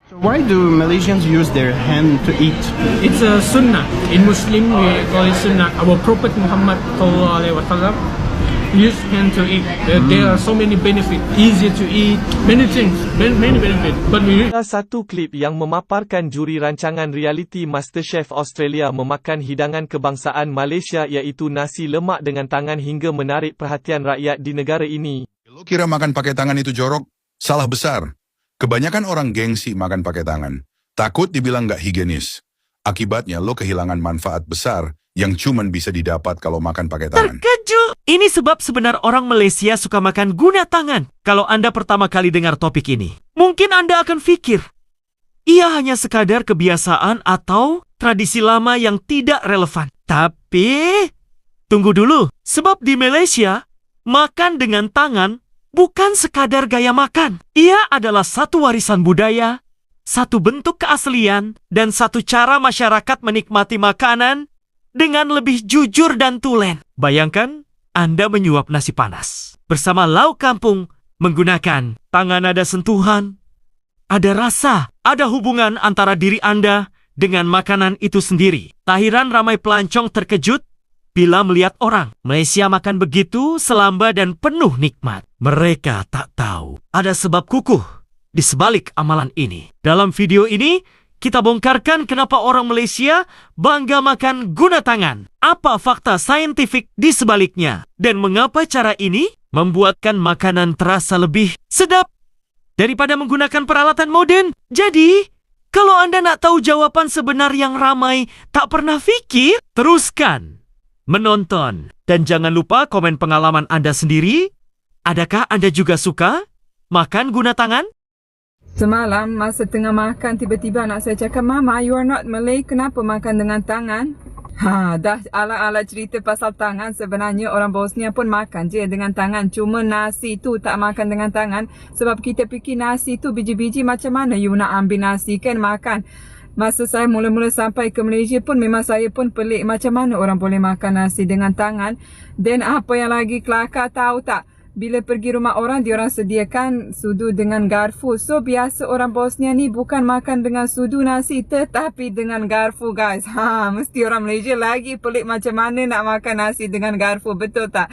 So why do Malaysians use their hand to eat? It's a sunnah. In Muslim, we call it sunnah. Our Prophet Muhammad SAW use hand to eat. There are so many benefits. Easy to eat, many things, many benefits. But we Satu klip yang memaparkan juri rancangan reality MasterChef Australia memakan hidangan kebangsaan Malaysia iaitu nasi lemak dengan tangan hingga menarik perhatian rakyat di negara ini. Lo kira makan pakai tangan itu jorok? Salah besar. Kebanyakan orang gengsi makan pakai tangan. Takut dibilang nggak higienis. Akibatnya lo kehilangan manfaat besar yang cuman bisa didapat kalau makan pakai tangan. Terkejut! Ini sebab sebenar orang Malaysia suka makan guna tangan. Kalau Anda pertama kali dengar topik ini, mungkin Anda akan pikir, ia hanya sekadar kebiasaan atau tradisi lama yang tidak relevan. Tapi, tunggu dulu. Sebab di Malaysia, makan dengan tangan bukan sekadar gaya makan. Ia adalah satu warisan budaya, satu bentuk keaslian, dan satu cara masyarakat menikmati makanan dengan lebih jujur dan tulen. Bayangkan, Anda menyuap nasi panas bersama lauk kampung menggunakan tangan, ada sentuhan, ada rasa, ada hubungan antara diri Anda dengan makanan itu sendiri. Tak heran ramai pelancong terkejut bila melihat orang Malaysia makan begitu selamba dan penuh nikmat. Mereka tak tahu ada sebab kukuh di sebalik amalan ini. Dalam video ini, kita bongkarkan kenapa orang Malaysia bangga makan guna tangan. Apa fakta saintifik di sebaliknya? Dan mengapa cara ini membuatkan makanan terasa lebih sedap daripada menggunakan peralatan moden? Jadi, kalau Anda nak tahu jawaban sebenar yang ramai tak pernah fikir, teruskan menonton. Dan jangan lupa komen pengalaman Anda sendiri. Adakah Anda juga suka makan guna tangan? Semalam, masa tengah makan, tiba-tiba anak saya cakap, Mama, you are not Malay, kenapa makan dengan tangan? Dah ala-ala cerita pasal tangan, sebenarnya orang Bosnia pun makan je dengan tangan. Cuma nasi tu tak makan dengan tangan. Sebab kita fikir nasi tu biji-biji, macam mana you nak ambil nasi kan makan. Masa saya mula-mula sampai ke Malaysia pun, memang saya pun pelik macam mana orang boleh makan nasi dengan tangan. Dan apa yang lagi kelakar, tahu tak? Bila pergi rumah orang, diorang sediakan sudu dengan garfu. So, biasa orang Bosnia ni bukan makan dengan sudu nasi, tetapi dengan garfu, guys. Mesti orang Malaysia lagi pelik macam mana nak makan nasi dengan garfu, betul tak?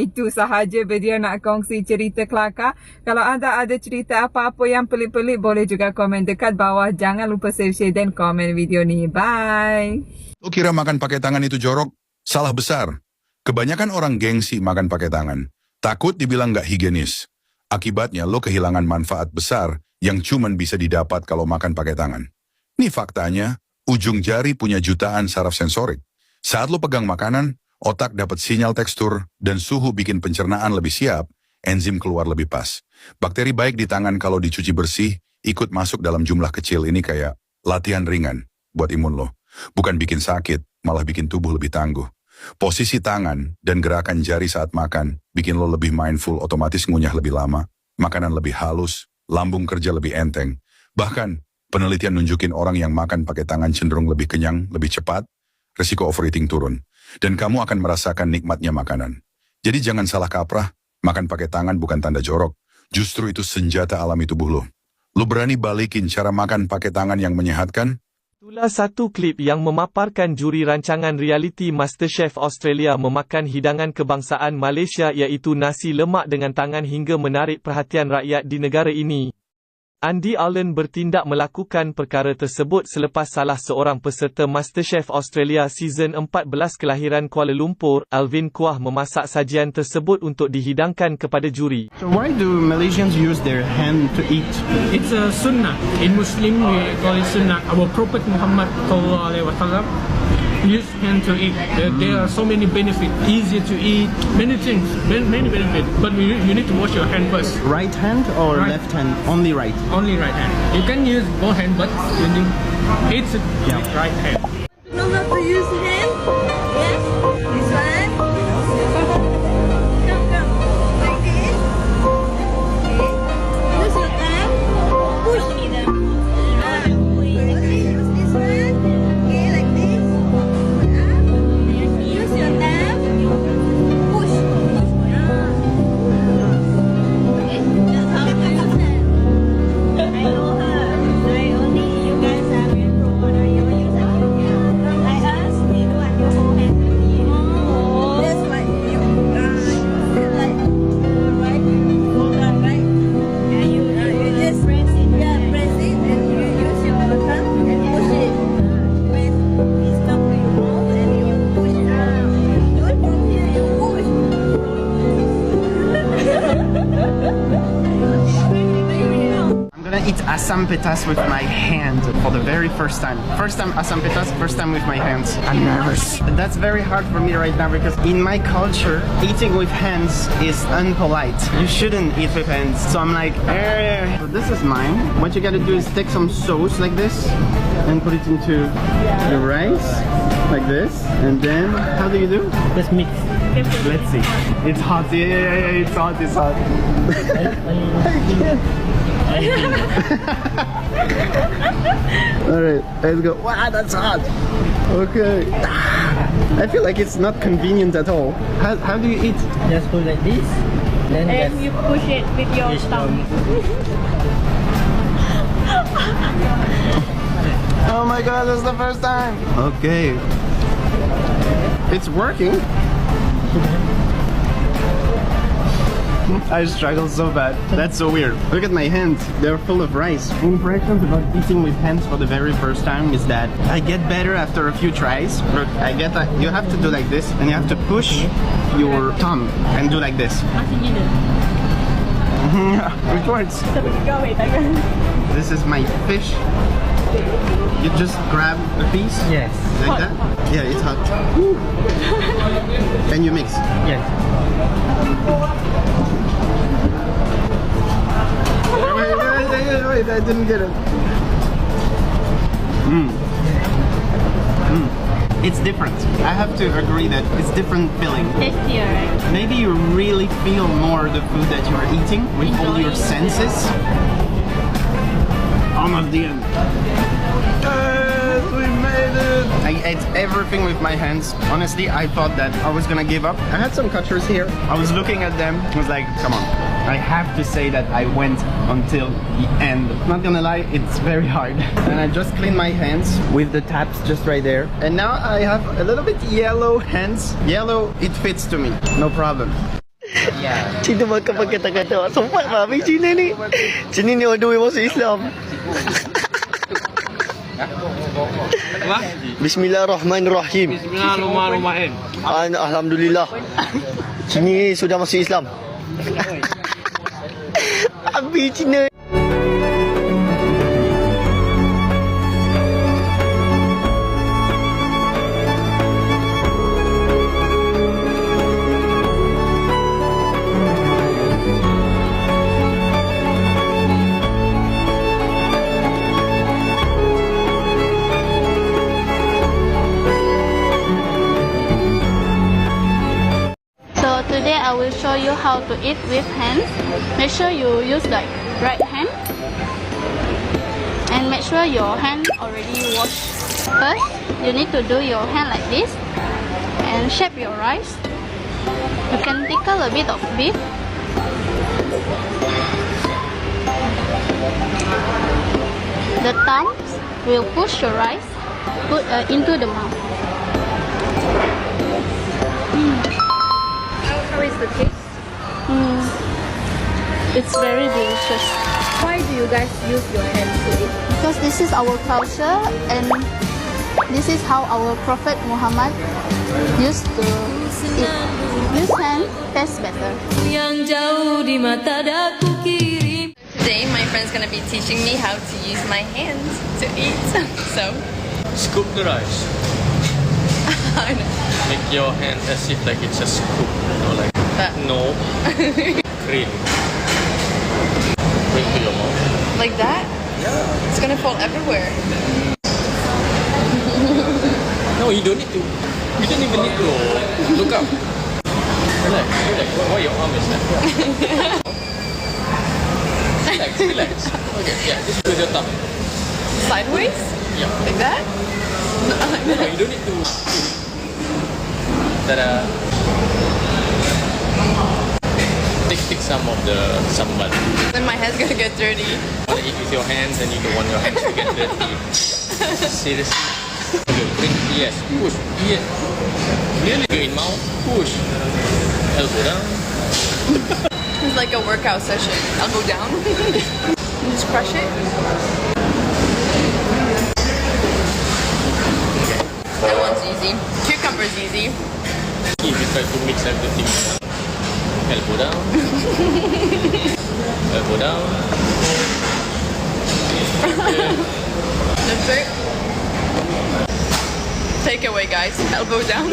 Itu sahaja video nak kongsi cerita kelakar. Kalau anda ada cerita apa-apa yang pelik-pelik, boleh juga komen dekat bawah. Jangan lupa save, share dan komen video ni. Bye! Lo kira makan pakai tangan itu jorok? Salah besar. Kebanyakan orang gengsi makan pakai tangan. Takut dibilang nggak higienis. Akibatnya lo kehilangan manfaat besar yang cuman bisa didapat kalau makan pakai tangan. Nih faktanya, ujung jari punya jutaan saraf sensorik. Saat lo pegang makanan, otak dapat sinyal tekstur dan suhu bikin pencernaan lebih siap, enzim keluar lebih pas. Bakteri baik di tangan kalau dicuci bersih, ikut masuk dalam jumlah kecil. Ini kayak latihan ringan buat imun lo. Bukan bikin sakit, malah bikin tubuh lebih tangguh. Posisi tangan dan gerakan jari saat makan bikin lo lebih mindful, otomatis ngunyah lebih lama, makanan lebih halus, lambung kerja lebih enteng. Bahkan, penelitian nunjukin orang yang makan pakai tangan cenderung lebih kenyang, lebih cepat, resiko overeating turun. Dan kamu akan merasakan nikmatnya makanan. Jadi jangan salah kaprah, makan pakai tangan bukan tanda jorok. Justru itu senjata alami tubuh lo. Lo berani balikin cara makan pakai tangan yang menyehatkan? Itulah satu klip yang memaparkan juri rancangan reality MasterChef Australia memakan hidangan kebangsaan Malaysia iaitu nasi lemak dengan tangan hingga menarik perhatian rakyat di negara ini. Andy Allen bertindak melakukan perkara tersebut selepas salah seorang peserta MasterChef Australia Season 14 kelahiran Kuala Lumpur, Alvin Kuah memasak sajian tersebut untuk dihidangkan kepada juri. So why do Malaysians use their hand to eat? it's a sunnah. In Muslim, we call it sunnah. Our Prophet Muhammad SAW use hand to eat. There are so many benefits. Easy to eat, many things, many benefits. But you need to wash your hand first. Right hand or Right. left hand? Only right. Only right hand. You can use both hands, but you need it's with right hand. Know how to use hand? Yes. This one. Come. Like this. Okay. Use your thumb. Push. Use this one. Okay, like this. Use your thumb. Push. Okay. That's how to use hand. I know her. asam petas with my hand for the very first time. First time asam petas, first time with my hands. I'm nervous. That's very hard for me right now because in my culture, eating with hands is unpolite. You shouldn't eat with hands. So I'm like, So this is mine. What you gotta do is take some sauce like this and put it into the rice like this. And then, how do you do? Just mix. Let's see. It's hot. Yeah, it's hot. It's hot. Alright, let's go. Wow, that's hot. Okay. I feel like it's not convenient at all. How do you eat? Just put like this. Then And just you push it with your this tongue. Oh my god, that's the first time. Okay. It's working. I struggle so bad. That's so weird. Look at my hands. They're full of rice. Impressions about eating with hands for the very first time is that I get better after a few tries. But I get that you have to do like this and you have to push your thumb and do like this. It works. This is my fish. You just grab a piece Yes. like that. Yeah, it's hot. And you mix. Yes. Wait, I didn't get it. It's different. I have to agree that it's different feeling. Tastier, right? Maybe you really feel more the food that you are eating with all your senses. Almost the end. Yes, we made it! I ate everything with my hands. Honestly, I thought that I was gonna give up. I had some cutters here. I was looking at them. I was like, come on. I have to say that I went until the end. Not gonna lie, it's very hard. And I just cleaned my hands with the taps just right there. And now I have a little bit yellow hands. Yellow, it fits to me. No problem. Cina makan pakai tangan. Sempat mami Cina ni. Cina ni on the way masuk Islam. Bismillahirrahmanirrahim. Bismillahirrahmanirrahim. Alhamdulillah. Cina sudah masuk Islam. Abi Cina. So today I will show you how to eat with hands. Make sure you use like right hand. And make sure your hand already washed. First, you need to do your hand like this. And shape your rice. You can tickle a bit of beef. The thumbs will push your rice into the mouth. How is the taste? It's very delicious. Why do you guys use your hands to eat? Because this is our culture and this is how our Prophet Muhammad used to eat. This hand tastes better. Today my friend's gonna be teaching me how to use my hands to eat. So Scoop the rice. Make your hand as if like it's a scoop. Like that. No. Cream. Bring to your mouth. Like that? Yeah. It's gonna fall everywhere. No, you don't need to. You don't even need to look up. Relax. Why your arm is like that? Relax. Okay, yeah, just with your thumb. Sideways? Yeah. Like that? No, you don't need to. Ta-da. Take some of the sambal. Then my hand's gonna get dirty. Eat with your hands and you don't want your hands to get dirty. Seriously. Okay, think, yes, push. Yes. Really good in mouth. Push. Elbow down. It's like a workout session. I'll go down. And just crush it. That one's easy. Cucumber's easy. If you try to mix everything, elbow down, elbow down, The fork. Take away, guys. Elbow down.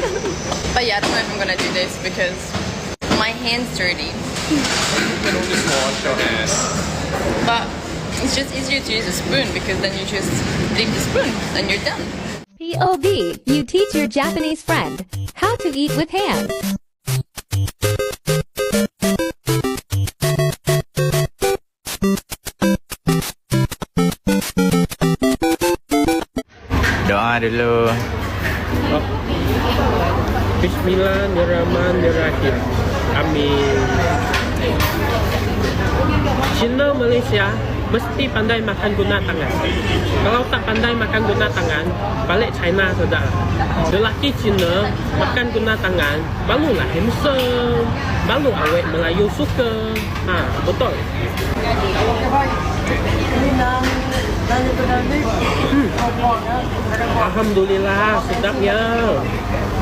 But yeah, I don't know if I'm gonna do this because my hand's dirty. You can always wash your hands. But it's just easier to use a spoon because then you just leave the spoon and you're done. POV, you teach your Japanese friend how to eat with hands. Doa dulu. Bismillahirrahmanirrahim. Amin. Cina Malaysia mesti pandai makan guna tangan. Kalau tak pandai makan guna tangan, balik China saudara. Lelaki Cina makan guna tangan, barulah handsome, baru awet Melayu suka. Betul. Alhamdulillah, sedapnya.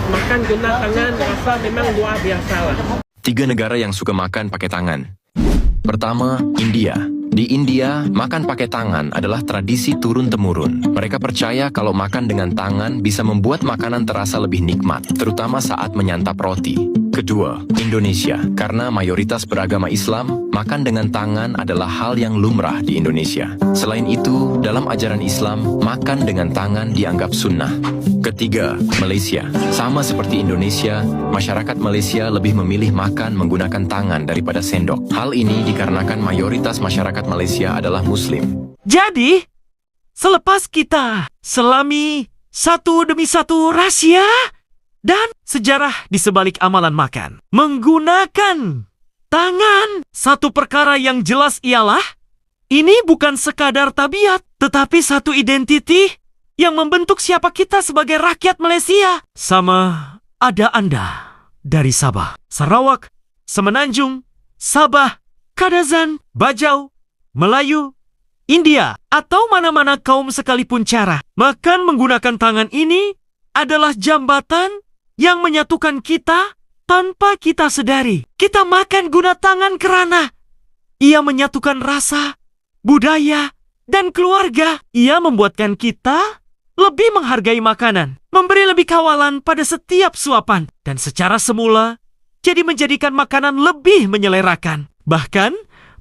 Makan guna tangan rasa memang luar biasa lah. 3 negara yang suka makan pakai tangan. Pertama, India. Di India, makan pakai tangan adalah tradisi turun-temurun. Mereka percaya kalau makan dengan tangan bisa membuat makanan terasa lebih nikmat, terutama saat menyantap roti. Kedua, Indonesia. Karena mayoritas beragama Islam, makan dengan tangan adalah hal yang lumrah di Indonesia. Selain itu, dalam ajaran Islam, makan dengan tangan dianggap sunnah. Ketiga, Malaysia. Sama seperti Indonesia, masyarakat Malaysia lebih memilih makan menggunakan tangan daripada sendok. Hal ini dikarenakan mayoritas masyarakat Malaysia adalah Muslim. Jadi, selepas kita selami satu demi satu rahasia dan sejarah di sebalik amalan makan, menggunakan tangan, satu perkara yang jelas ialah, ini bukan sekadar tabiat, tetapi satu identiti yang membentuk siapa kita sebagai rakyat Malaysia. Sama ada Anda dari Sabah, Sarawak, Semenanjung, Sabah, Kadazan, Bajau, Melayu, India, atau mana-mana kaum sekalipun cara. Makan menggunakan tangan ini adalah jambatan yang menyatukan kita tanpa kita sadari. Kita makan guna tangan kerana ia menyatukan rasa, budaya, dan keluarga. Ia membuatkan kita lebih menghargai makanan, memberi lebih kawalan pada setiap suapan, dan secara semula jadi menjadikan makanan lebih menyelerakan. Bahkan,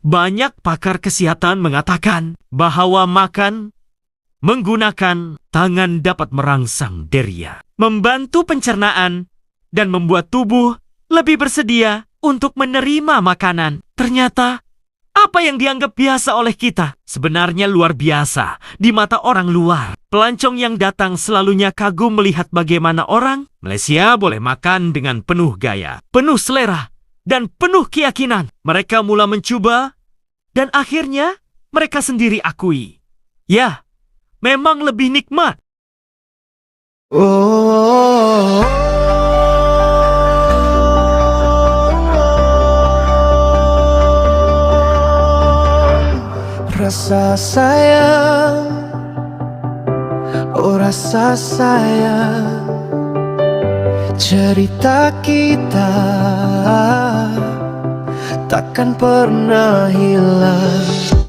banyak pakar kesehatan mengatakan bahwa makan menggunakan tangan dapat merangsang deria, membantu pencernaan, dan membuat tubuh lebih bersedia untuk menerima makanan. Ternyata, apa yang dianggap biasa oleh kita sebenarnya luar biasa di mata orang luar. Pelancong yang datang selalunya kagum melihat bagaimana orang Malaysia boleh makan dengan penuh gaya, penuh selera, dan penuh keyakinan. Mereka mula mencoba, dan akhirnya mereka sendiri akui, ya, memang lebih nikmat. Rasa sayang, oh rasa sayang, cerita kita takkan pernah hilang.